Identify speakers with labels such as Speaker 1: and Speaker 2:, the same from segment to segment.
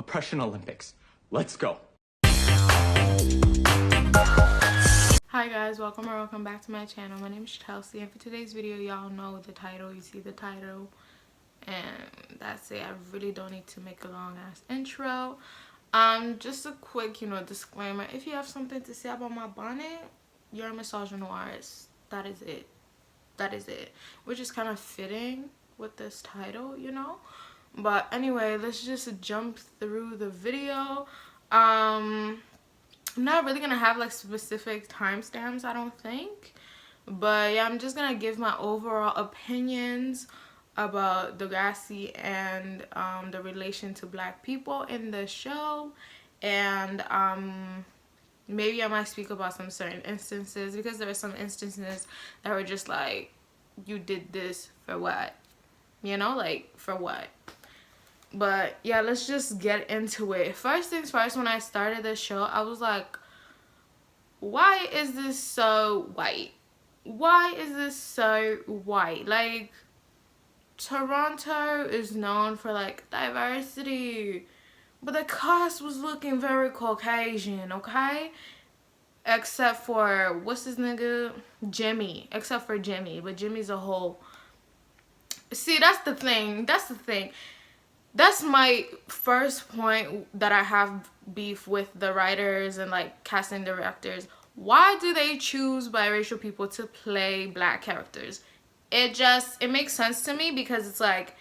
Speaker 1: Oppression Olympics. Let's go.
Speaker 2: Hi guys, welcome back to my channel. My name is Chelsea, and for today's video, y'all know the title. You see the title, and that's it. I really don't need to make a long ass intro. Just a quick, disclaimer. If you have something to say about my bonnet, you're a misogynoir. That is it. That is it. Which is kind of fitting with this title, But anyway, let's just jump through the video. I'm not really gonna have like specific timestamps, I don't think, but yeah, I'm just gonna give my overall opinions about Degrassi and the relation to black people in the show, and maybe I might speak about some certain instances, because there were some instances that were just like, you did this for what, like for what. But yeah, let's just get into it. First things first, when I started this show, I was like, why is this so white? Why is this so white? Like, Toronto is known for like diversity, but the cast was looking very Caucasian, okay? Except for, what's his nigga? Jimmy. Except for Jimmy, but Jimmy's a whole... See, that's the thing. That's my first point that I have beef with the writers and like casting directors. Why do they choose biracial people to play black characters? It makes sense to me, because it's like,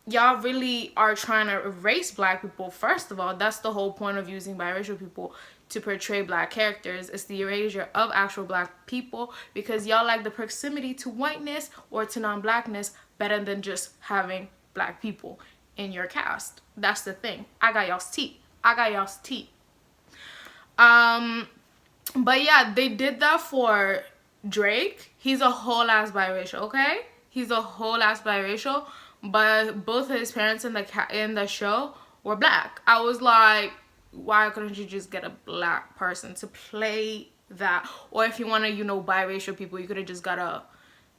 Speaker 2: y'all really are trying to erase black people. First of all, that's the whole point of using biracial people, to portray black characters. It's the erasure of actual black people, because y'all like the proximity to whiteness or to non-blackness better than just having black people in your cast. That's the thing. I got y'all's tea. But yeah, they did that for Drake. He's a whole ass biracial, okay? He's a whole ass biracial, but both of his parents in the show were black. I was like, why couldn't you just get a black person to play that? Or if you want to, biracial people, you could have just got a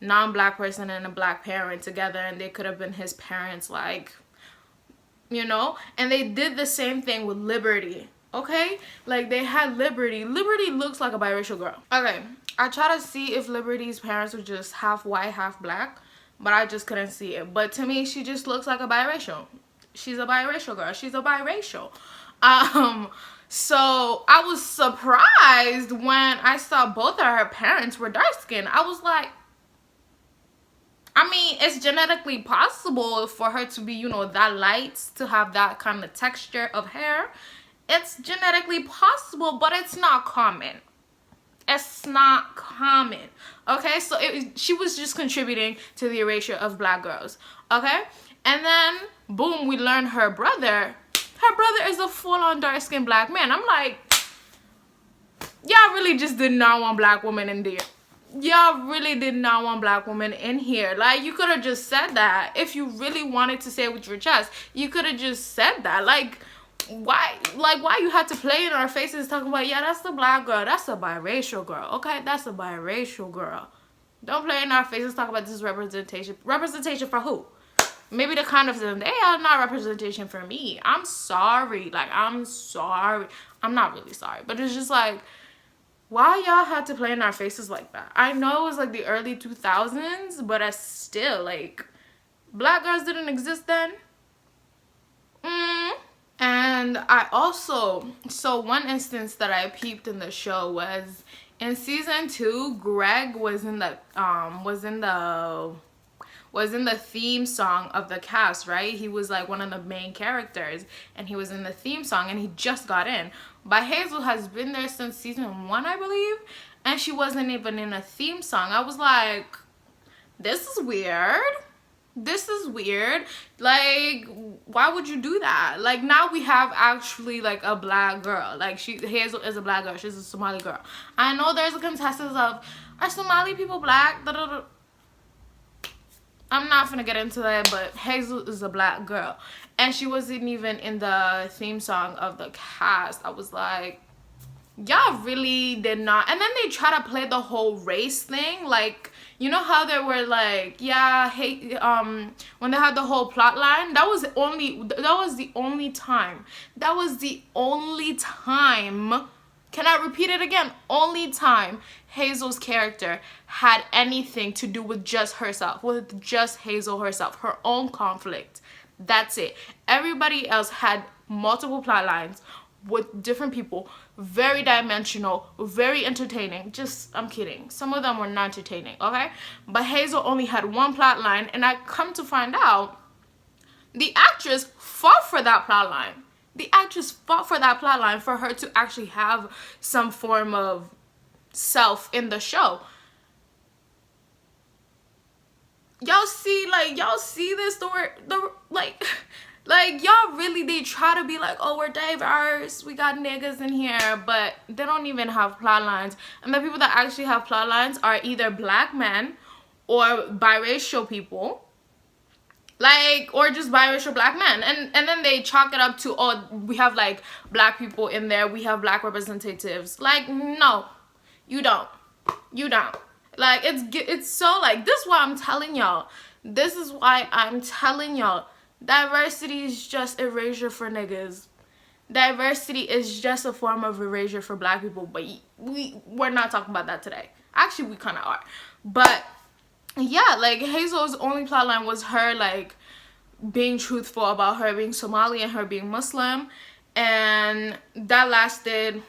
Speaker 2: non-black person and a black parent together, and they could have been his parents, like, and they did the same thing with Liberty, okay? Like, they had Liberty looks like a biracial girl. Okay, I try to see if Liberty's parents were just half white, half black, but I just couldn't see it. But to me, she just looks like a biracial. She's a biracial girl. She's a biracial. So I was surprised when I saw both of her parents were dark skinned. I was like, I mean, it's genetically possible for her to be, that light, to have that kind of texture of hair. It's genetically possible, but it's not common. It's not common. Okay, so she was just contributing to the erasure of black girls. Okay, and then boom, we learn her brother. Her brother is a full-on dark-skinned black man. I'm like, y'all really just did not want black women in there. Y'all really did not want black women in here. Like, you could have just said that. If you really wanted to say it with your chest, you could have just said that. Like, why you had to play in our faces talking about, yeah, that's the black girl, that's a biracial girl, okay? That's a biracial girl. Don't play in our faces talk about this representation. Representation for who? Maybe the kind of them. They are not representation for me. I'm sorry. Like, I'm sorry. I'm not really sorry, but it's just like, why y'all had to play in our faces like that? I know it was like the early 2000s, but I still, like, black girls didn't exist then. And I also, so one instance that I peeped in the show was in season 2, Greg was in the theme song of the cast, right? He was like one of the main characters, and he was in the theme song, and he just got in. But Hazel has been there since season 1, I believe, and she wasn't even in a theme song. I was like, this is weird. This is weird. Like, why would you do that? Like, now we have actually like a black girl. Like, Hazel is a black girl. She's a Somali girl. I know there's a contestant of, are Somali people black? Da, da, da. I'm not gonna get into that, but Hazel is a black girl, and she wasn't even in the theme song of the cast. I was like, Y'all really did not. And then they try to play the whole race thing, like, you know how they were like, yeah, hey, when they had the whole plot line, that was the only time can I repeat it again? Only time Hazel's character had anything to do with just herself, with just Hazel herself, her own conflict. That's it. Everybody else had multiple plot lines with different people, very dimensional, very entertaining. Just, I'm kidding. Some of them were not entertaining, okay? But Hazel only had one plot line, and I come to find out the actress fought for that plot line. The actress fought for that plot line for her to actually have some form of self in the show. Y'all see this like y'all really, they try to be like, oh, we're diverse, we got niggas in here, but they don't even have plot lines. And the people that actually have plot lines are either black men or biracial people, like, or just biracial black men, and then they chalk it up to, oh, we have like black people in there, we have black representatives. Like, no, you don't. Like, it's so, like, this is why I'm telling y'all, diversity is just erasure for niggas. Diversity is just a form of erasure for black people, but we're not talking about that today. Actually, we kind of are. But yeah, like, Hazel's only plotline was her, like, being truthful about her being Somali and her being Muslim, and that lasted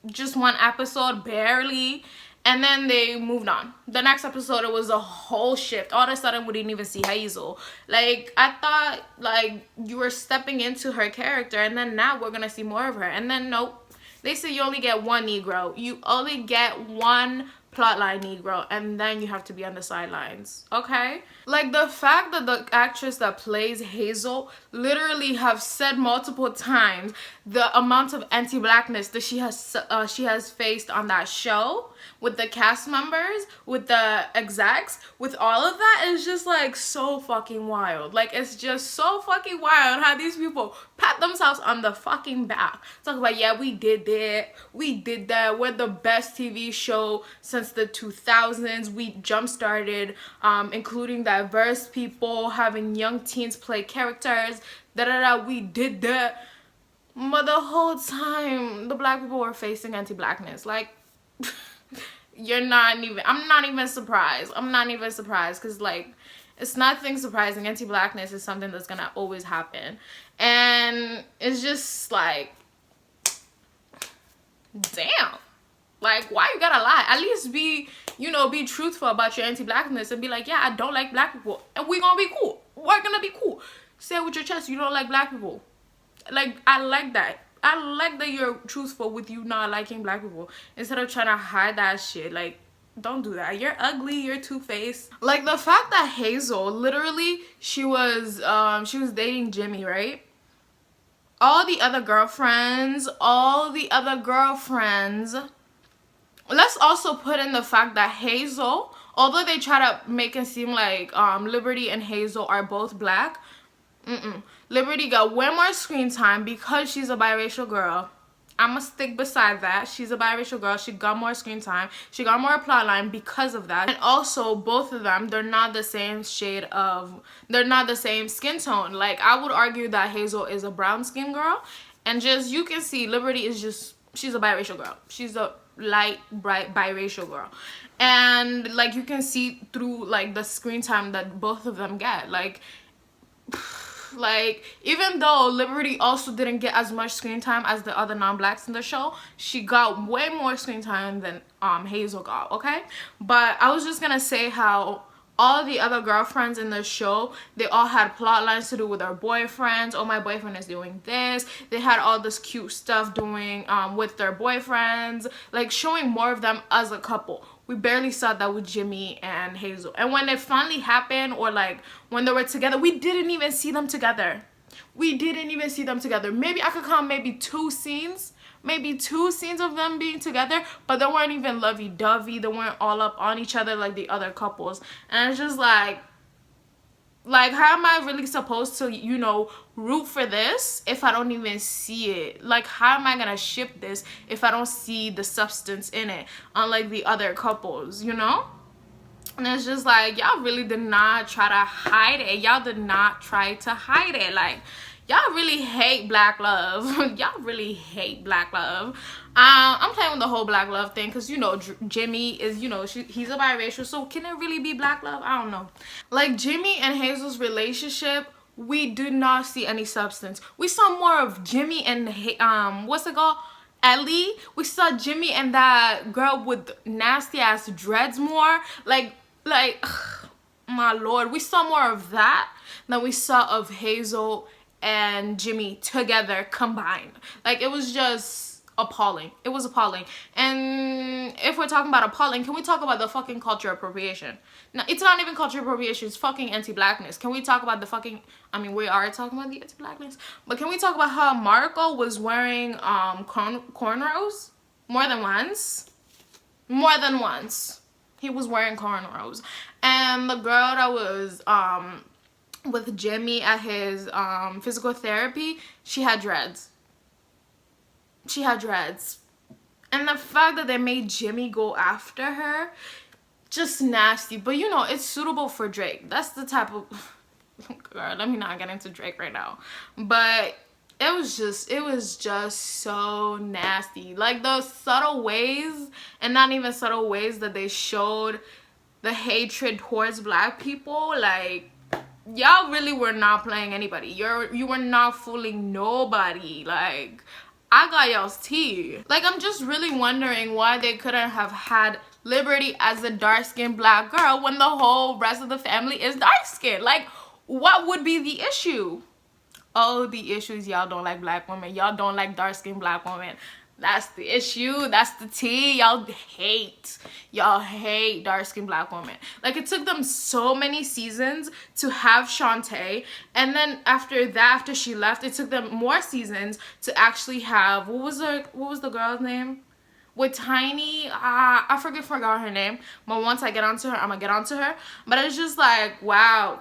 Speaker 2: just one episode, barely, and then they moved on. The next episode, it was a whole shift. All of a sudden, we didn't even see Hazel. Like, I thought, like, you were stepping into her character, and then now we're gonna see more of her. And then, nope. They say you only get one Negro. You only get one plotline Negro, and then you have to be on the sidelines, okay? Like, the fact that the actress that plays Hazel literally have said multiple times the amount of anti-blackness that she has faced on that show, with the cast members, with the execs, with all of that, is just, like, so fucking wild. Like, it's just so fucking wild how these people pat themselves on the fucking back, talk about, yeah, we did that, we're the best TV show since the 2000s, we jump-started including diverse people, having young teens play characters, we did that. But the whole time, the black people were facing anti-blackness. Like, I'm not even surprised, because, like, it's nothing surprising. Anti-blackness is something that's gonna always happen, and it's just like, damn, like, why you gotta lie? At least be truthful about your anti-blackness and be like, yeah, I don't like black people, and we're gonna be cool. Say it with your chest, you don't like black people. Like, I like that you're truthful with you not liking black people, instead of trying to hide that shit. Like, don't do that. You're ugly, you're two-faced. Like, the fact that Hazel, literally, she was dating Jimmy, right? All the other girlfriends, let's also put in the fact that Hazel, although they try to make it seem like Liberty and Hazel are both black, Liberty got way more screen time because she's a biracial girl. I'ma stick beside that. She's a biracial girl. She got more screen time. She got more plotline because of that. And also, both of them, they're not the same skin tone. Like, I would argue that Hazel is a brown skin girl, and just, you can see Liberty is just, she's a biracial girl. She's a light, bright biracial girl. And, like, you can see through, like, the screen time that both of them get. Like, even though Liberty also didn't get as much screen time as the other non-blacks in the show, she got way more screen time than Hazel got, okay? But I was just gonna say how all the other girlfriends in the show, they all had plot lines to do with their boyfriends. Oh, my boyfriend is doing this. They had all this cute stuff doing with their boyfriends, like, showing more of them as a couple. We barely saw that with Jimmy and Hazel. And when it finally happened, or, like, when they were together, we didn't even see them together. Maybe I could count maybe two scenes of them being together, but they weren't even lovey-dovey. They weren't all up on each other like the other couples. And it's just like Like, how am I really supposed to, you know, root for this if I don't even see it? Like, how am I gonna ship this if I don't see the substance in it, unlike the other couples, you know? And it's just like, y'all really did not try to hide it. Y'all did not try to hide it. Like, y'all really hate black love. Y'all really hate black love. I'm playing with the whole black love thing because, you know, Jimmy is, you know, he's a biracial. So can it really be black love? I don't know. Like, Jimmy and Hazel's relationship, we do not see any substance. We saw more of Jimmy and, what's it called? Ellie. We saw Jimmy and that girl with nasty ass dreads more. Like, ugh, my lord, we saw more of that than we saw of Hazel and Jimmy together combined. Like, it was just appalling. It was appalling. And if we're talking about appalling, can we talk about the fucking culture appropriation? No, it's not even culture appropriation, it's fucking anti-blackness. Can we talk about the fucking, I mean, we are talking about the anti-blackness, but can we talk about how Marco was wearing cornrows more than once? More than once. He was wearing cornrows. And the girl that was with Jimmy at his physical therapy, she had dreads. She had dreads. And the fact that they made Jimmy go after her, just nasty. But you know, it's suitable for Drake. That's the type of girl, let me not get into Drake right now. But it was just so nasty. Like, those subtle ways, and not even subtle ways, that they showed the hatred towards black people. Like, y'all really were not playing anybody. You were not fooling nobody. Like, I got y'all's tea. Like, I'm just really wondering why they couldn't have had Liberty as a dark-skinned black girl when the whole rest of the family is dark-skinned. Like, what would be the issue? Oh, the issue is y'all don't like black women. Y'all don't like dark-skinned black women. That's the issue. That's the tea. Y'all hate dark-skinned black women. Like, it took them so many seasons to have Shantae, and then after that, after she left, it took them more seasons to actually have, what was the girl's name? With Tiny, I forgot her name, but once I get onto her, I'm gonna get onto her. But it's just like, wow.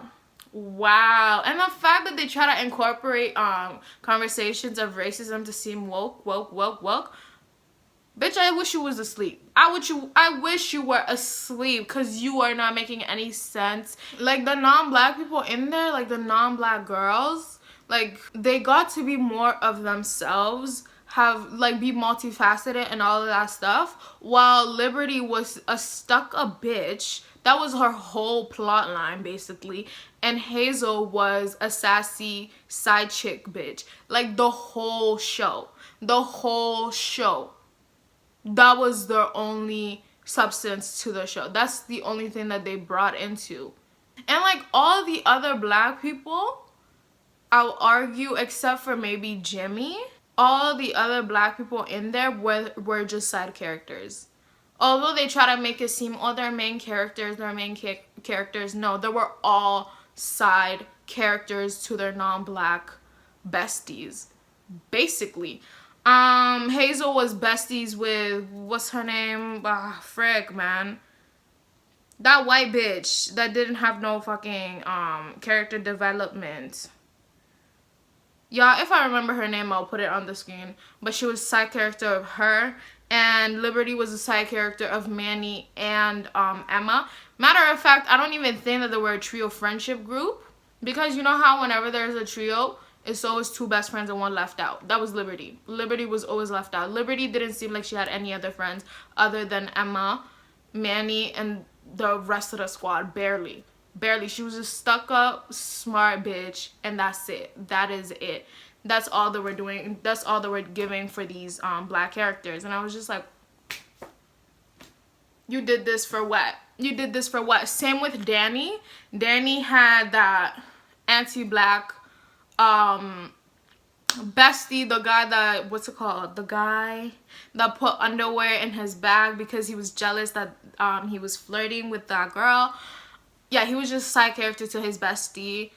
Speaker 2: And the fact that they try to incorporate conversations of racism to seem woke. Bitch, I wish you was asleep. I wish you were asleep, because you are not making any sense. Like, the non-black people in there, like the non-black girls, like, they got to be more of themselves, have, like, be multifaceted and all of that stuff, while Liberty was a stuck-up bitch. That was her whole plot line, basically. And Hazel was a sassy side chick bitch. Like, the whole show. That was their only substance to the show. That's the only thing that they brought into. And, like, all the other black people, I'll argue, except for maybe Jimmy, all the other black people in there were just side characters. Although they try to make it seem, oh, they're main characters, no, they were all side characters to their non-black besties, basically. Hazel was besties with, what's her name? Frick, man. That white bitch that didn't have no fucking character development. Y'all, if I remember her name, I'll put it on the screen. But she was a side character of her. And Liberty was a side character of Manny and Emma. Matter of fact, I don't even think that they were a trio friendship group. Because you know how whenever there's a trio, it's always two best friends and one left out. That was Liberty. Liberty was always left out. Liberty didn't seem like she had any other friends other than Emma, Manny, and the rest of the squad. Barely. She was a stuck-up, smart bitch, and that's it. That is it. That's all they were doing. That's all they were giving for these black characters. And I was just like, you did this for what? Same with Danny. Danny had that anti-black bestie, the guy that, what's it called? The guy that put underwear in his bag because he was jealous that he was flirting with that girl. Yeah, he was just a side character to his bestie.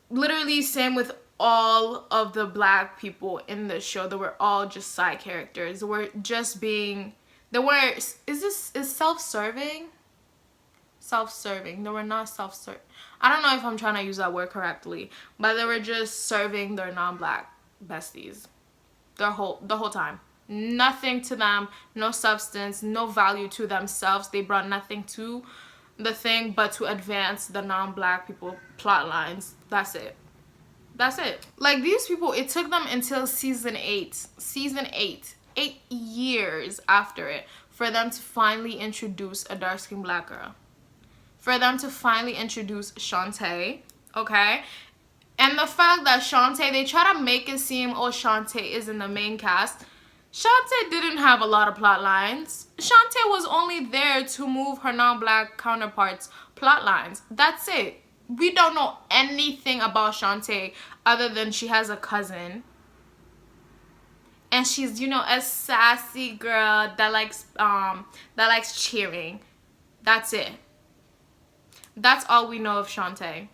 Speaker 2: Literally same with all of the black people in the show. They were all just side characters. They were just being, they were, is self-serving? self-serving. They were not self-serving. I don't know if I'm trying to use that word correctly, but they were just serving their non-black besties the whole time. Nothing to them, no substance, no value to themselves. They brought nothing to the thing but to advance the non-black people plot lines. That's it. That's it. Like, these people, it took them until season 8, 8 years after it, for them to finally introduce a dark-skinned black girl. For them to finally introduce Shantae, okay? And the fact that Shantae, they try to make it seem, oh, Shantae is in the main cast. Shantae didn't have a lot of plot lines. Shantae was only there to move her non-black counterparts' plot lines. That's it. We don't know anything about Shantae other than she has a cousin. And she's, you know, a sassy girl that likes cheering. That's it. That's all we know of Shantae.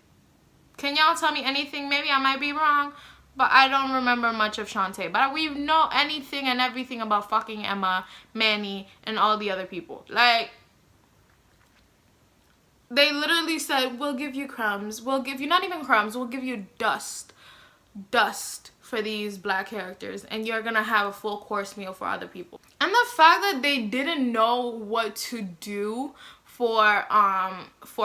Speaker 2: Can y'all tell me anything? Maybe I might be wrong, but I don't remember much of Shantae. But we know anything and everything about fucking Emma, Manny, and all the other people. Like, they literally said, we'll give you crumbs. We'll give you, not even crumbs, we'll give you dust. Dust for these black characters. And you're gonna have a full course meal for other people. And the fact that they didn't know what to do for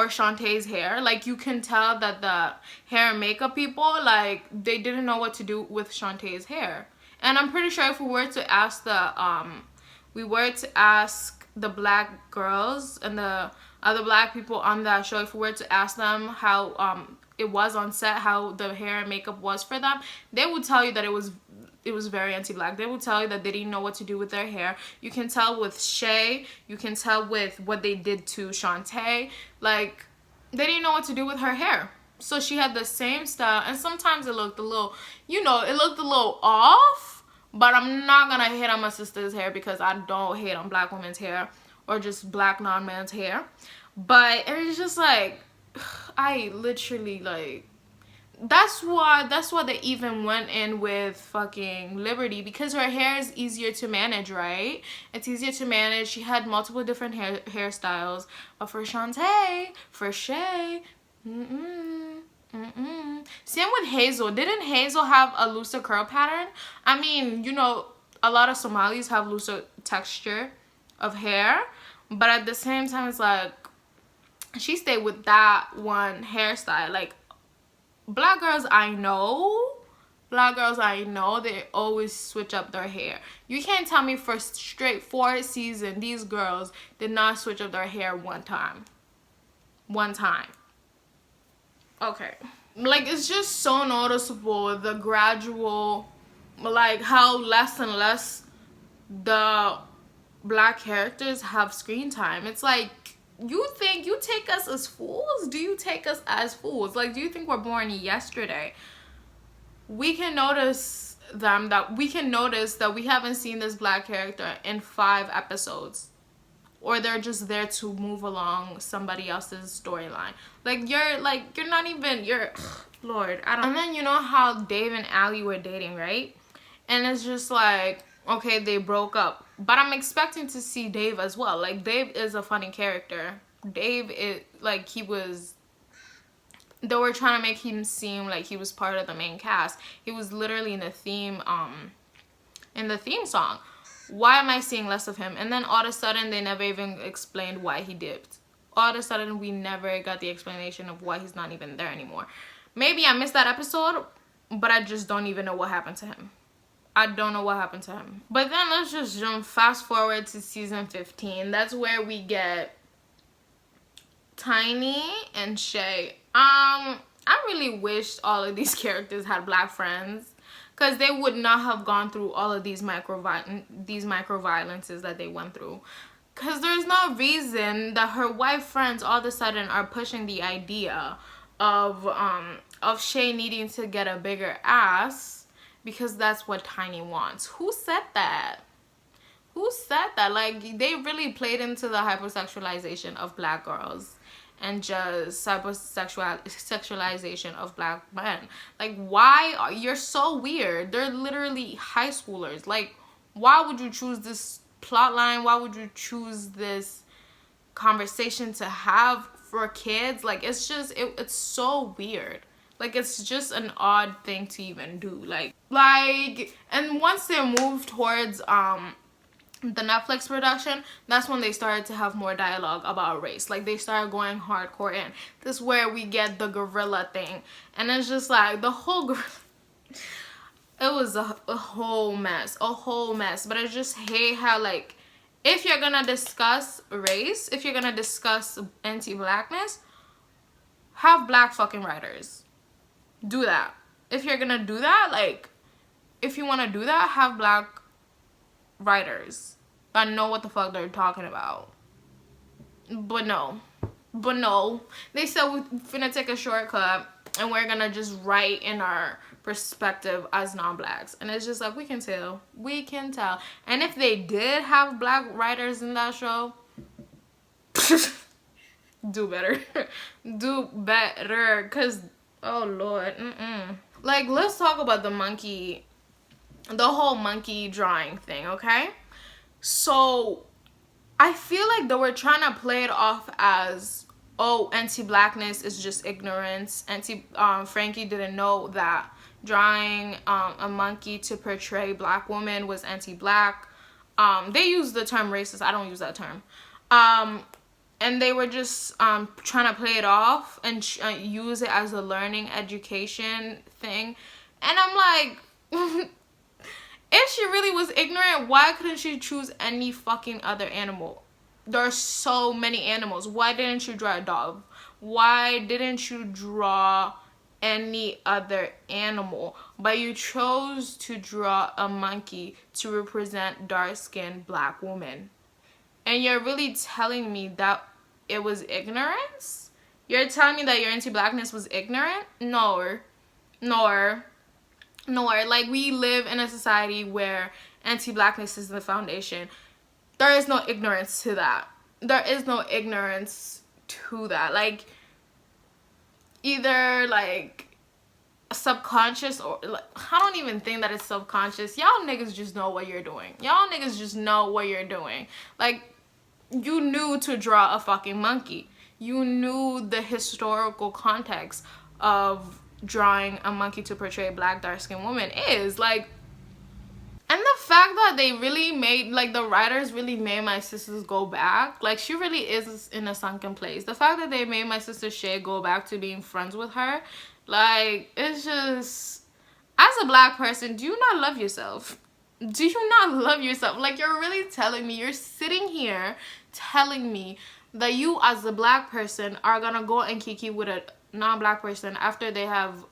Speaker 2: Shantae's hair, like, you can tell that the hair and makeup people, like, they didn't know what to do with Shantae's hair. And I'm pretty sure if we were to ask the black girls and the other black people on that show, if we were to ask them how it was on set, how the hair and makeup was for them, they would tell you that it was very anti-black. They will tell you that they didn't know what to do with their hair. You can tell with Shay. You can tell with what they did to Shantae. Like, they didn't know what to do with her hair. So she had the same style. And sometimes it looked a little, you know, it looked a little off. But I'm not going to hate on my sister's hair because I don't hate on black women's hair or just black non-man's hair. But it's just like, I literally, like, that's why they even went in with fucking Liberty, because her hair is easier to manage, right? It's easier to manage. She had multiple different hairstyles. But for Shantae, for Shay, Same with Hazel. Didn't Hazel have a looser curl pattern? I mean, you know, a lot of Somalis have looser texture of hair. But at the same time, it's like, she stayed with that one hairstyle. Like, black girls I know, they always switch up their hair. You can't tell me for straight 4 seasons these girls did not switch up their hair one time. Okay. Like, it's just so noticeable, the gradual, like, how less and less the black characters have screen time. It's like, you take us as fools? Do you take us as fools? Like, do you think we're born yesterday? We can notice that we haven't seen this black character in 5 episodes. Or they're just there to move along somebody else's storyline. Like, you're not even, Lord, I don't. And then, you know how Dave and Allie were dating, right? And it's just like, okay, they broke up. But I'm expecting to see Dave as well. Like, Dave is a funny character. Dave is, like, they were trying to make him seem like he was part of the main cast. He was literally in the theme song. Why am I seeing less of him? And then all of a sudden, they never even explained why he dipped. All of a sudden, we never got the explanation of why he's not even there anymore. Maybe I missed that episode, but I just don't even know what happened to him. I don't know what happened to him. But then let's just fast forward to season 15. That's where we get Tiny and Shay. I really wished all of these characters had black friends, because they would not have gone through all of these micro violences that they went through. Because there's no reason that her white friends all of a sudden are pushing the idea of Shay needing to get a bigger ass because that's what Tiny wants. Who said that? Who said that? Like, they really played into the hyper-sexualization of black girls and just hyper-sexualization of black men. Like, why? You're so weird. They're literally high schoolers. Like, why would you choose this plot line? Why would you choose this conversation to have for kids. Like, it's just it's so weird. Like, it's just an odd thing to even do. Like, and once they moved towards the Netflix production, that's when they started to have more dialogue about race. Like, they started going hardcore in. This is where we get the gorilla thing. And it's just like, the whole gorilla... It was a whole mess. A whole mess. But I just hate how, like, if you're gonna discuss race, if you're gonna discuss anti-blackness, have black fucking writers. Do that. If you're gonna do that, like, if you want to do that, have black writers that know what the fuck they're talking about. But no, they said we're finna take a shortcut and we're gonna just write in our perspective as non-blacks, and it's just like, we can tell. And if they did have black writers in that show, do better. Do better, because oh lord. Like, let's talk about the whole monkey drawing thing, okay? So I feel like they were trying to play it off as, oh, anti-blackness is just ignorance. Frankie didn't know that drawing a monkey to portray black women was anti-black. They use the term racist. I don't use that term. And they were just trying to play it off and use it as a learning education thing. And I'm like, if she really was ignorant, why couldn't she choose any fucking other animal? There are so many animals. Why didn't you draw a dog? Why didn't you draw any other animal? But you chose to draw a monkey to represent dark-skinned black women. And you're really telling me that it was ignorance? You're telling me that your anti-blackness was ignorant? No. Like, we live in a society where anti-blackness is the foundation. There is no ignorance to that. Like, either like subconscious or like, I don't even think that it's subconscious. Y'all niggas just know what you're doing. Like, you knew to draw a fucking monkey. You knew the historical context of drawing a monkey to portray black dark-skinned women is like. And the fact that they really made, like, the writers really made my sisters go back, like, she really is in a sunken place. The fact that they made my sister Shay go back to being friends with her, like, it's just, as a black person, do you not love yourself? Like, you're really telling me, you're sitting here telling me that you as a black person are gonna go and kiki with a non-black person after they have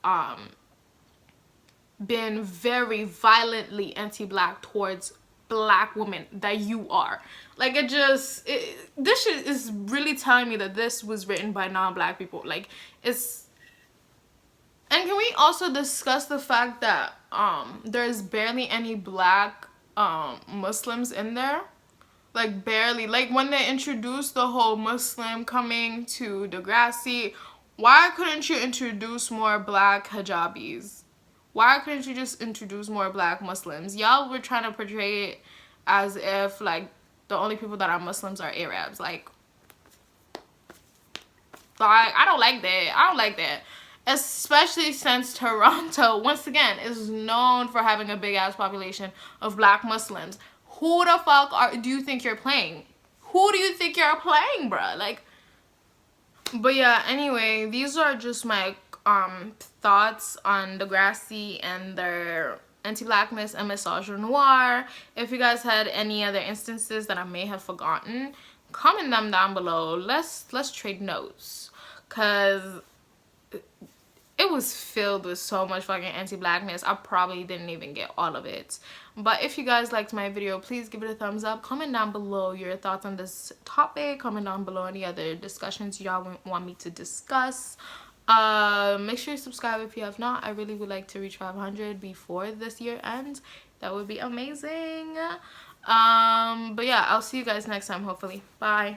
Speaker 2: been very violently anti-black towards black women that you are. Like, this shit is really telling me that this was written by non-black people. Like, it's. And can we also discuss the fact that there's barely any black Muslims in there? Like, barely. Like, when they introduced the whole Muslim coming to Degrassi, why couldn't you introduce more black hijabis? Why couldn't you just introduce more black Muslims? Y'all were trying to portray it as if, like, the only people that are Muslims are Arabs. Like, I don't like that. Especially since Toronto, once again, is known for having a big-ass population of black Muslims. Who the fuck do you think you're playing? Who do you think you're playing, bruh? Like, but yeah, anyway, these are just my thoughts on Degrassi and their anti-blackness and misogynoir. If you guys had any other instances that I may have forgotten, comment them down below. Let's trade notes, cause it was filled with so much fucking anti-blackness. I probably didn't even get all of it. But if you guys liked my video, please give it a thumbs up. Comment down below your thoughts on this topic. Comment down below any other discussions y'all want me to discuss. Make sure you subscribe if you have not. I really would like to reach 500 before this year ends. That would be amazing. But yeah, I'll see you guys next time, hopefully. Bye.